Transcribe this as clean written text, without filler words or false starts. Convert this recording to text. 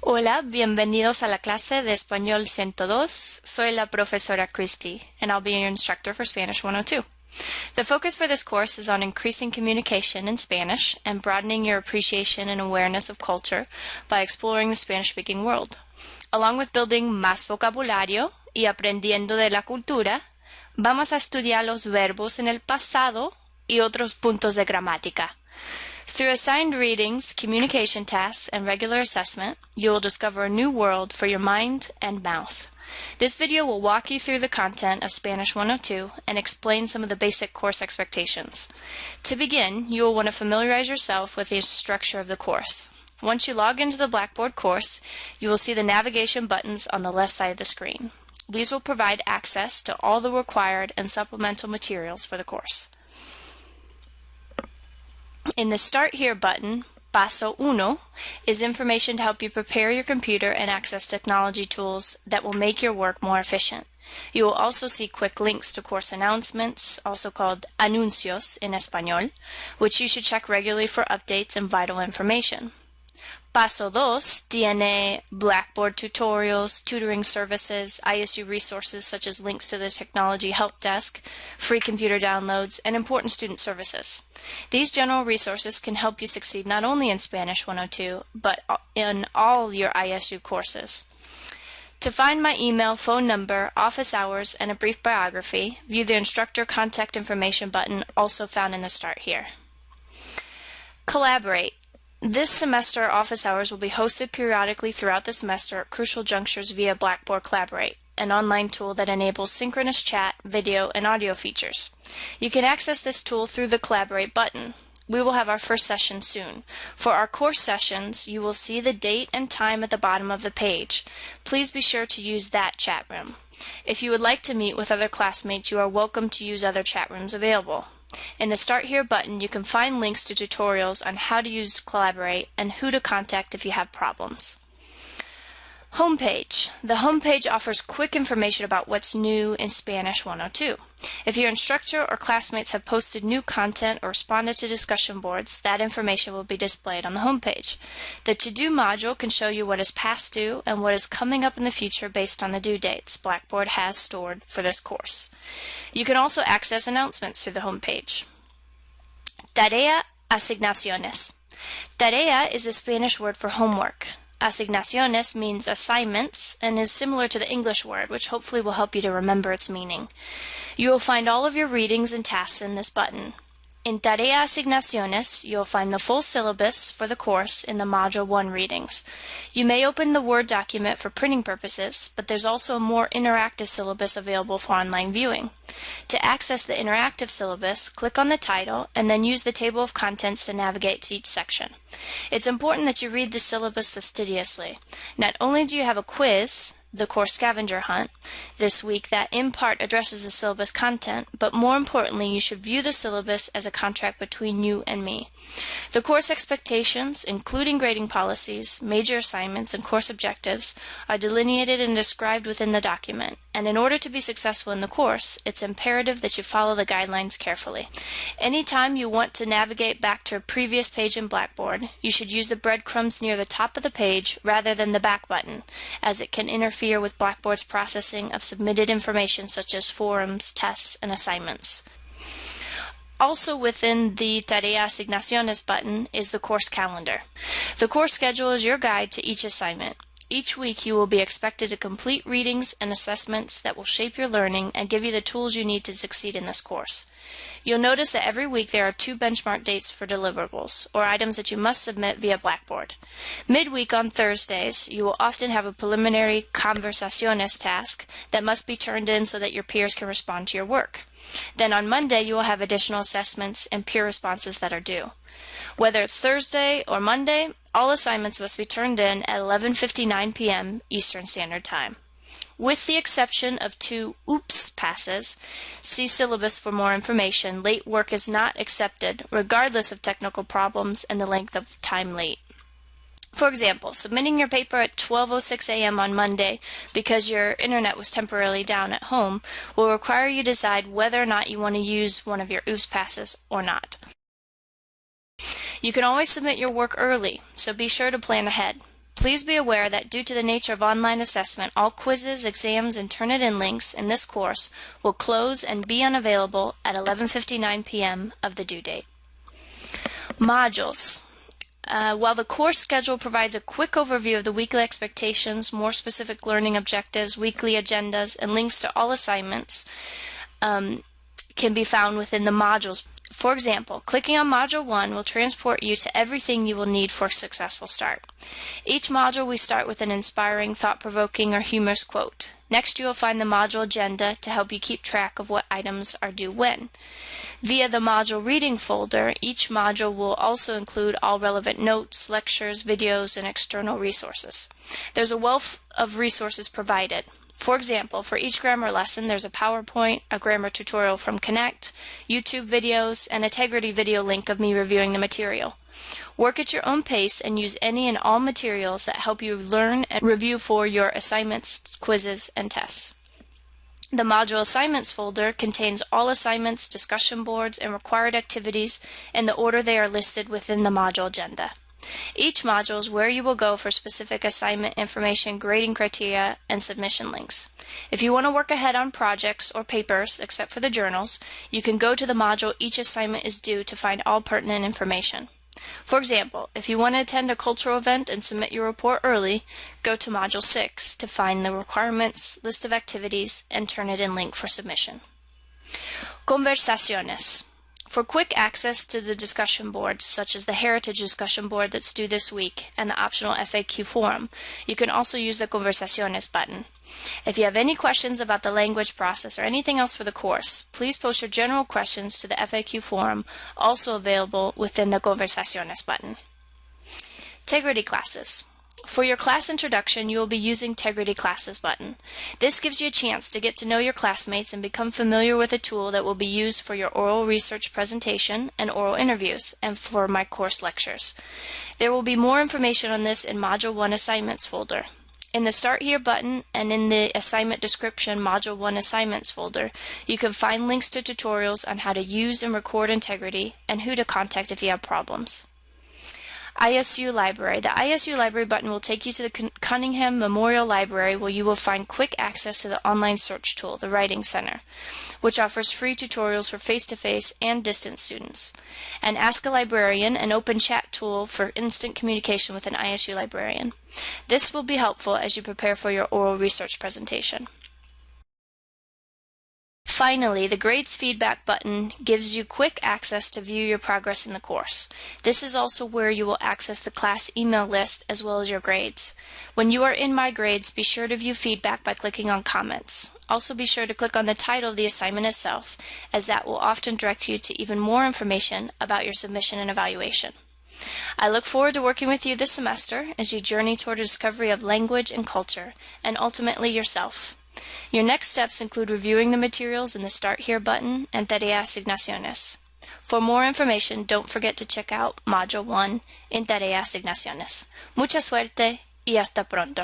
Hola, bienvenidos a la clase de Español 102. Soy la Profesora Christie, and I'll be your instructor for Spanish 102. The focus for this course is on increasing communication in Spanish and broadening your appreciation and awareness of culture by exploring the Spanish-speaking world. Along with building más vocabulario y aprendiendo de la cultura, vamos a estudiar los verbos en el pasado y otros puntos de gramática. Through assigned readings, communication tasks, and regular assessment, you will discover a new world for your mind and mouth. This video will walk you through the content of Spanish 102 and explain some of the basic course expectations. To begin, you will want to familiarize yourself with the structure of the course. Once you log into the Blackboard course, you will see the navigation buttons on the left side of the screen. These will provide access to all the required and supplemental materials for the course. In the Start Here button, Paso Uno is information to help you prepare your computer and access technology tools that will make your work more efficient. You will also see quick links to course announcements, also called anuncios in español, which you should check regularly for updates and vital information. Paso Dos tiene Blackboard tutorials, tutoring services, ISU resources such as links to the Technology Help Desk, free computer downloads, and important student services. These general resources can help you succeed not only in Spanish 102, but in all your ISU courses. To find my email, phone number, office hours, and a brief biography, view the instructor contact information button also found in the Start Here. Collaborate. This semester, office hours will be hosted periodically throughout the semester at crucial junctures via Blackboard Collaborate, an online tool that enables synchronous chat, video, and audio features. You can access this tool through the Collaborate button. We will have our first session soon. For our course sessions, you will see the date and time at the bottom of the page. Please be sure to use that chat room. If you would like to meet with other classmates, you are welcome to use other chat rooms available. In the Start Here button, you can find links to tutorials on how to use Collaborate and who to contact if you have problems. Homepage. The homepage offers quick information about what's new in Spanish 102. If your instructor or classmates have posted new content or responded to discussion boards, that information will be displayed on the homepage. The To-Do module can show you what is past due and what is coming up in the future based on the due dates Blackboard has stored for this course. You can also access announcements through the homepage. Tarea asignaciones. Tarea is a Spanish word for homework. Asignaciones means assignments and is similar to the English word, which hopefully will help you to remember its meaning. You will find all of your readings and tasks in this button. In Tarea Asignaciones, you will find the full syllabus for the course in the Module 1 readings. You may open the Word document for printing purposes, but there's also a more interactive syllabus available for online viewing. To access the interactive syllabus, click on the title and then use the table of contents to navigate to each section. It's important that you read the syllabus fastidiously. Not only do you have a quiz, the course scavenger hunt, this week that in part addresses the syllabus content, but more importantly, you should view the syllabus as a contract between you and me. The course expectations, including grading policies, major assignments, and course objectives, are delineated and described within the document, and in order to be successful in the course, it's imperative that you follow the guidelines carefully. Anytime you want to navigate back to a previous page in Blackboard, you should use the breadcrumbs near the top of the page rather than the back button, as it can interfere with Blackboard's processing of submitted information such as forums, tests, and assignments. Also within the Tarea Asignaciones button is the course calendar. The course schedule is your guide to each assignment. Each week you will be expected to complete readings and assessments that will shape your learning and give you the tools you need to succeed in this course. You'll notice that every week there are 2 benchmark dates for deliverables, or items that you must submit via Blackboard. Midweek on Thursdays, you will often have a preliminary conversaciones task that must be turned in so that your peers can respond to your work. Then on Monday you will have additional assessments and peer responses that are due. Whether it's Thursday or Monday, all assignments must be turned in at 11:59 p.m. Eastern Standard Time. With the exception of 2 OOPS passes, see syllabus for more information. Late work is not accepted, regardless of technical problems and the length of time late. For example, submitting your paper at 12:06 a.m. on Monday because your internet was temporarily down at home will require you to decide whether or not you want to use one of your OOPS passes or not. You can always submit your work early, so be sure to plan ahead. Please be aware that due to the nature of online assessment, all quizzes, exams, and Turnitin links in this course will close and be unavailable at 11:59 p.m. of the due date. Modules. While the course schedule provides a quick overview of the weekly expectations, more specific learning objectives, weekly agendas, and links to all assignments can be found within the modules. For example, clicking on Module 1 will transport you to everything you will need for a successful start. Each module we start with an inspiring, thought-provoking, or humorous quote. Next, you will find the module agenda to help you keep track of what items are due when. Via the module reading folder, each module will also include all relevant notes, lectures, videos, and external resources. There's a wealth of resources provided. For example, for each grammar lesson, there's a PowerPoint, a grammar tutorial from Connect, YouTube videos, and a Tegrity video link of me reviewing the material. Work at your own pace and use any and all materials that help you learn and review for your assignments, quizzes, and tests. The Module Assignments folder contains all assignments, discussion boards, and required activities in the order they are listed within the module agenda. Each module is where you will go for specific assignment information, grading criteria, and submission links. If you want to work ahead on projects or papers, except for the journals, you can go to the module each assignment is due to find all pertinent information. For example, if you want to attend a cultural event and submit your report early, go to Module 6 to find the requirements, list of activities, and Turnitin link for submission. Conversaciones. For quick access to the discussion boards, such as the Heritage discussion board that's due this week and the optional FAQ forum, you can also use the Conversaciones button. If you have any questions about the language process or anything else for the course, please post your general questions to the FAQ forum, also available within the Conversaciones button. Tegrity classes. For your class introduction, you will be using Tegrity Classes button. This gives you a chance to get to know your classmates and become familiar with a tool that will be used for your oral research presentation and oral interviews, and for my course lectures. There will be more information on this in Module 1 Assignments folder. In the Start Here button and in the Assignment Description Module 1 Assignments folder, you can find links to tutorials on how to use and record Tegrity and who to contact if you have problems. ISU Library. The ISU Library button will take you to the Cunningham Memorial Library, where you will find quick access to the online search tool, the Writing Center, which offers free tutorials for face-to-face and distance students, and Ask a Librarian, an open chat tool for instant communication with an ISU librarian. This will be helpful as you prepare for your oral research presentation. Finally, the Grades Feedback button gives you quick access to view your progress in the course. This is also where you will access the class email list as well as your grades. When you are in My Grades, be sure to view feedback by clicking on Comments. Also be sure to click on the title of the assignment itself, as that will often direct you to even more information about your submission and evaluation. I look forward to working with you this semester as you journey toward a discovery of language and culture, and ultimately yourself. Your next steps include reviewing the materials in the Start Here button and Tarea Asignaciones. For more information, don't forget to check out Module 1 in Tarea Asignaciones. Mucha suerte y hasta pronto.